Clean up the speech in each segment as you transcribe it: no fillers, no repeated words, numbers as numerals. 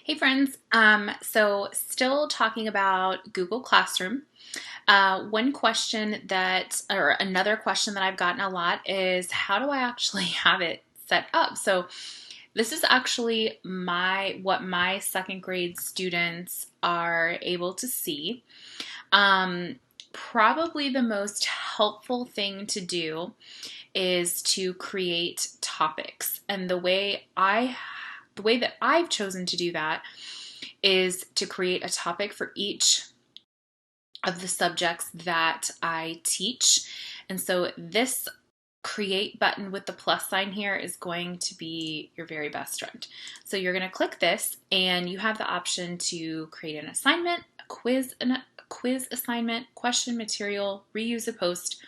Hey friends, so still talking about Google Classroom. One question or another question that I've gotten a lot is how do I actually have it set up? So this is actually what my second grade students are able to see. Probably the most helpful thing to do is to create topics. And the way that I've chosen to do that is to create a topic for each of the subjects that I teach. And so this create button with the plus sign here is going to be your very best friend. So you're going to click this and you have the option to create an assignment, a quiz assignment, question material, reuse a post,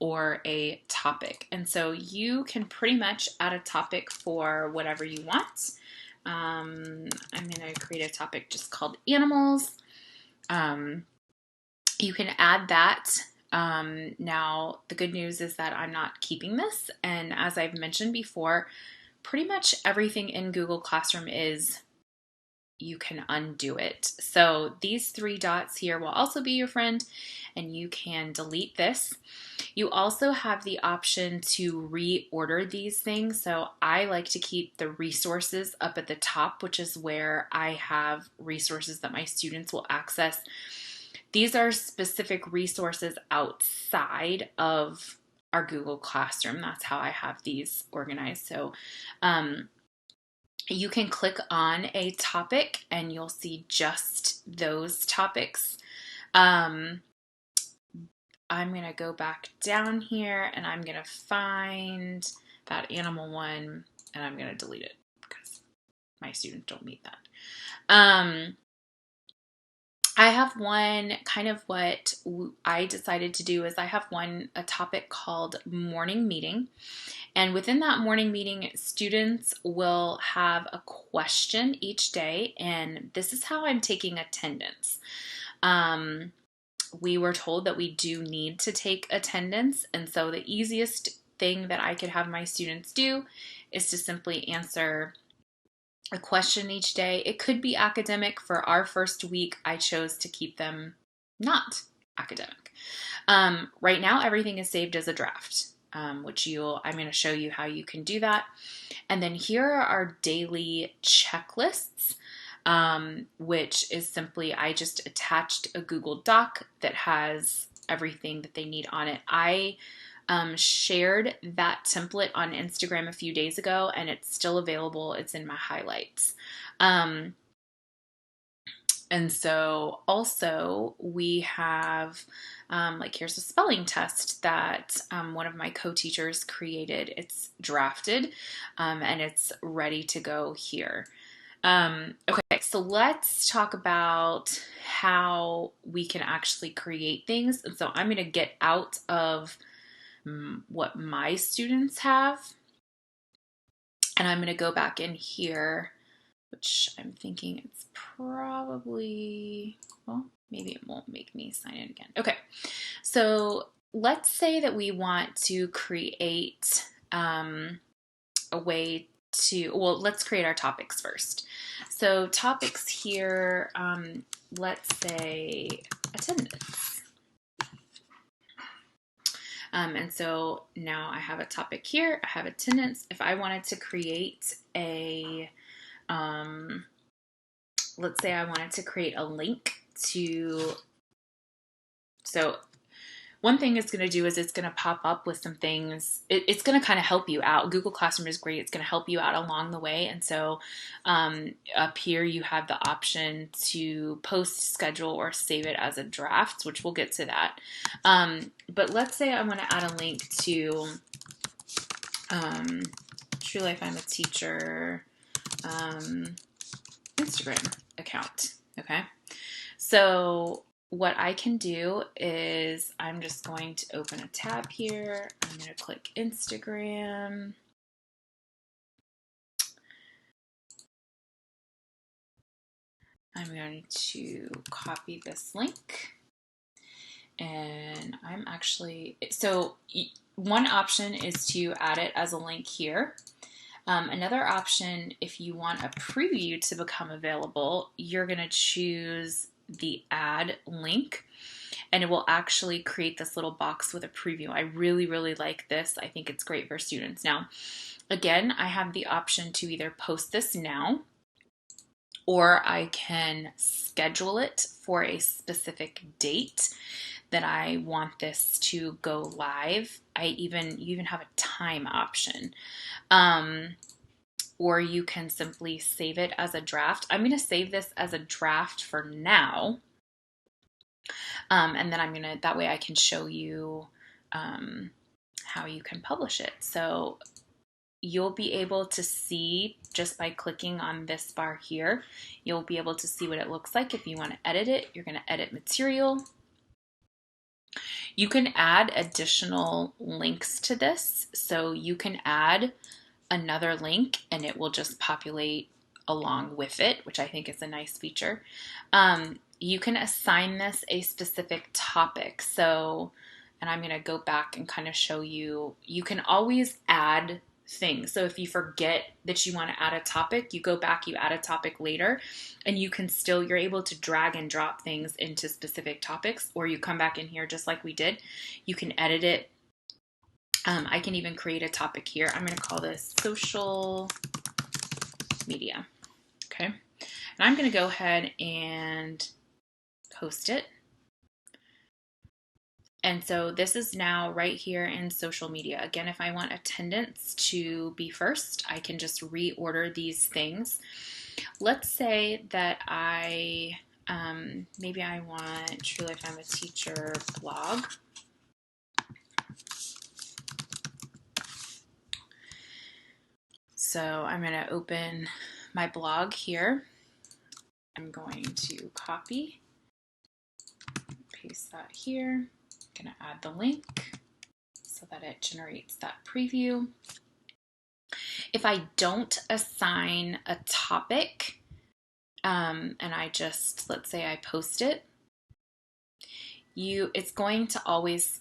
or a topic. And so you can pretty much add a topic for whatever you want. I'm going to create a topic just called animals. You can add that. Now, the good news is that I'm not keeping this. And as I've mentioned before, pretty much everything in Google Classroom you can undo it. So these three dots here will also be your friend, and you can delete this. You also have the option to reorder these things. So I like to keep the resources up at the top, which is where I have resources that my students will access. These are specific resources outside of our Google Classroom. That's how I have these organized. So you can click on a topic and you'll see just those topics. I'm going to go back down here and I'm going to find that animal one and I'm going to delete it because my students don't meet that. I have one kind of what I decided to do is I have a topic called morning meeting. And within that morning meeting, students will have a question each day. And this is how I'm taking attendance. We were told that we do need to take attendance. And so the easiest thing that I could have my students do is to simply answer a question each day. It could be academic. For our first week, I chose to keep them not academic. Right now, everything is saved as a draft, I'm going to show you how you can do that. And then here are our daily checklists, which is simply, I just attached a Google Doc that has everything that they need on it. I shared that template on Instagram a few days ago, and it's still available. It's in my highlights. And so also we have, here's a spelling test that one of my co-teachers created. It's drafted and it's ready to go here. Okay, so let's talk about how we can actually create things. And so I'm going to get out of what my students have. And I'm going to go back in here, which I'm thinking it's probably, well, maybe it won't make me sign in again. Okay, so let's say that we want to create a way to, well, let's create our topics first. So topics here, let's say attendance. And so now I have a topic here, I have attendance. If I wanted to create let's say I wanted to create a link to, so one thing it's going to do is it's going to pop up with some things. It's going to kind of help you out. Google Classroom is great. It's going to help you out along the way. And so up here you have the option to post, schedule, or save it as a draft, which we'll get to that. But let's say I want to add a link to True Life I'm a Teacher Instagram account. Okay. So what I can do is I'm just going to open a tab here. I'm going to click Instagram. I'm going to copy this link. And I'm actually, so one option is to add it as a link here. Another option, if you want a preview to become available, you're going to choose the add link, and it will actually create this little box with a preview. I really, really like this. I think it's great for students. Now, again, I have the option to either post this now, or I can schedule it for a specific date that I want this to go live. You even have a time option. Or you can simply save it as a draft. I'm going to save this as a draft for now. And then that way I can show you how you can publish it. So you'll be able to see just by clicking on this bar here, you'll be able to see what it looks like. If you want to edit it, you're going to edit material. You can add additional links to this. So you can add another link and it will just populate along with it, which I think is a nice feature. You can assign this a specific topic. So, and I'm going to go back and kind of show you, you can always add things. So if you forget that you want to add a topic, you go back, you add a topic later, and you're able to drag and drop things into specific topics, or you come back in here just like we did. You can edit it. I can even create a topic here. I'm going to call this social media. Okay. And I'm going to go ahead and post it. And so this is now right here in social media. Again, if I want attendance to be first, I can just reorder these things. Let's say that maybe I want True Life I'm a Teacher blog. So I'm going to open my blog here. I'm going to copy, paste that here. I'm going to add the link so that it generates that preview. If I don't assign a topic, and let's say I post it, it's going to always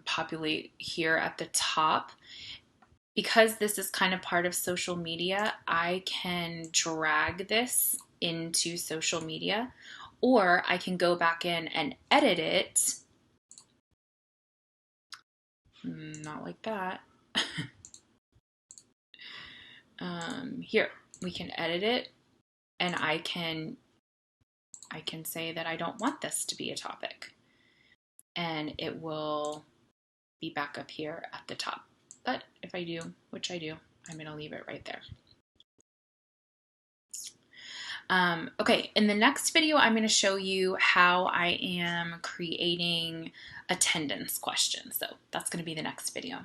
populate here at the top. Because this is kind of part of social media, I can drag this into social media, or I can go back in and edit it. Not like that. Here, we can edit it, and I can say that I don't want this to be a topic, and it will be back up here at the top. But if I do, which I do, I'm going to leave it right there. Okay, in the next video, I'm going to show you how I am creating attendance questions. So that's going to be the next video.